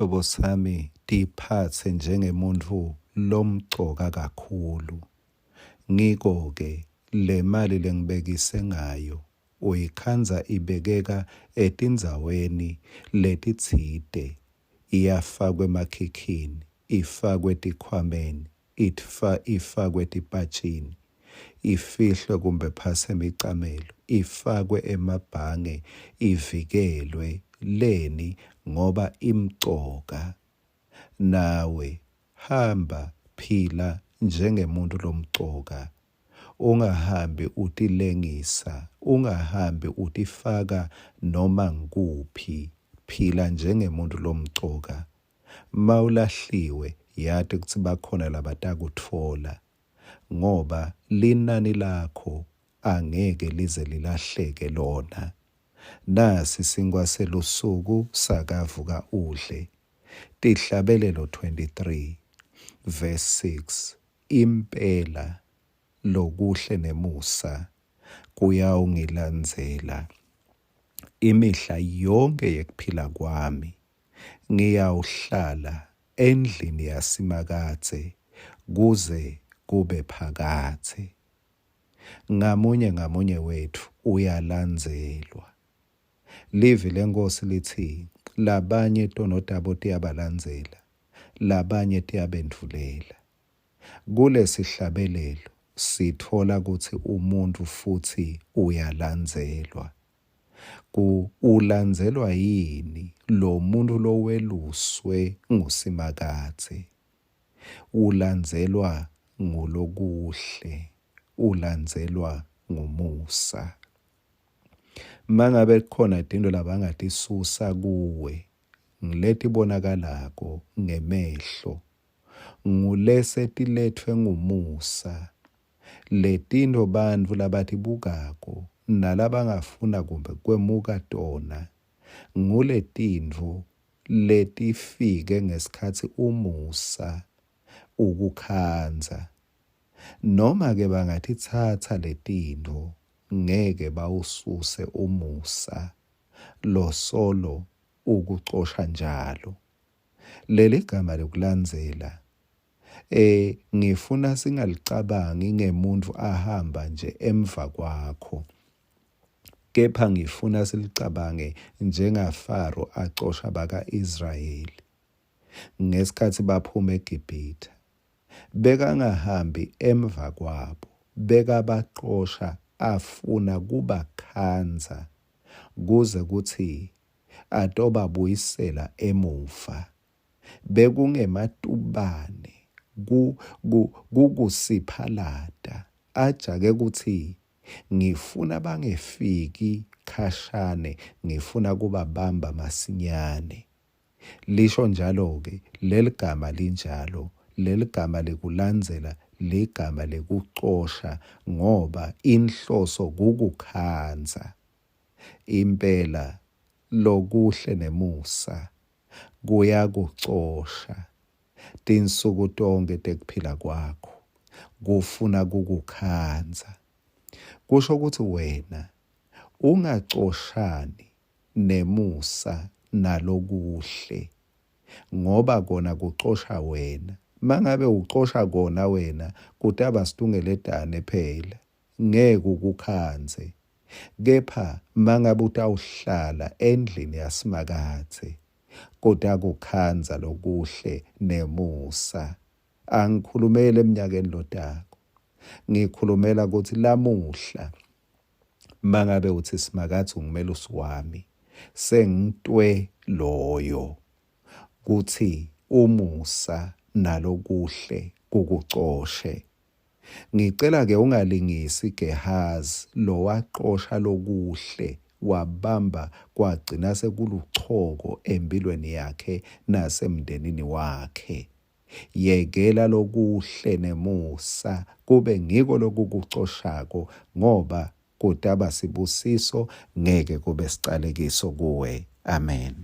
sihlobo sami tiphathe njengemuntu lomcoka kakhulu. Ngiko-ke le mali lengibekise ngayo uyikhanza ibekeka etindzaweni letitsite, iyafakwa emakhikhini, ifakwe etikhwameni, ifakwe etipatshini, ifihlwe kumbe phasi emicamelo, ifakwe emabhange, ivikelwe leni ngoba imcoka. Nawe hamba phila njengemuntu lomcoka. Ungahambi utilengisa, ungahambi utifaka noma nguphi. Phila njengemuntu lomcoka. Mawulahliwe yazi ukuthi bakhona labatakutfola, ngoba linani lakho angeke lize lilahleke lona. Nasi sinkwa selusuku sakavuka udle. Tihlabelelo 23 verse 6. Impela lokuhle nemusa kuyawungilandzela imihla yonke yekuphila kwami. Ngiyawuhlala endlini yasimakathe kuze kube phakathe. Ngamunye wethu uyalandzelwa. Livi lenkosi lithi labanye tonotabo tiyabalandzela, labanye tiyabendvulela. Kulesi hlabelelo sithola ukuthi umuntu futhi uyalandzelwa. Ulandzelwa yini lo muntu loweluswe ngusimakathe? Ulandzelwa ngulokuhle, ulandzelwa ngumusa. Mangabe khona into labangatisusa kuwe, ngileti bonakalako ngemehlo, ngulese tilethwe ngumusa. Letindo bantfu labatibukako nalabangafuna kumbe kwemuka tona, nguletindvo letifike ngesikhatsi umusa ukukhanza. Noma-ke bangatitsatsa letindvo, ngeke bawususe umusa losolo ukucosha njalo. Leli gama lokulandzela ngifuna singalicabangi ngemuntu ahamba nje emva kwakho, kepha ngifuna silicabange njengaFaro acosha baka-Israyeli ngesikhathi baphuma eGibhithe. Bekangahambi emva kwabo, bekabaqosha afuna kubakhanza kuze kuthi atobabuyisela emuva. Bekungematubane kukusiphalada ajake kuthi ngifuna bangefiki khashane, ngifuna kubabamba masinyane. Lisho njalo-ke leli gama linjalo, leli gama likulandzela, ligama lekucosha ngoba inhloso kukukhanza. Impela lokuhle nemusa kuyakucosha. Tinsuku tonke tekuphila kwakho kufuna kukukhanza. Kusho ukuthi wena ungacoshani nemusa nalokuhle, ngoba kona kucosha wena. Mangabe ucosha kona wena kutaba situngele phela, ngeke ukukhanze. Kepha mangabe utawuhlala endlini yasimakathe, kodwa kukhanza lokuhle nemusa. Angikhulumele eminyakeni lotako, ngikhulumela ukuthi lamuhla mangabe uthi simakathe ungimelusi wami, sengitwe loyo kuthi umusa nalokuhle kukucoshe. Ngicela-ke ungalingisi Gehazi lo waqosha lokuhle wabamba kwagcina sekuluchoko empilweni yakhe nasemndenini wakhe. Yekela lokuhle nemusa kube ngiko lokukucoshako, ngoba kudaba sibusiso ngeke kube sicalekiso kuwe. Amen.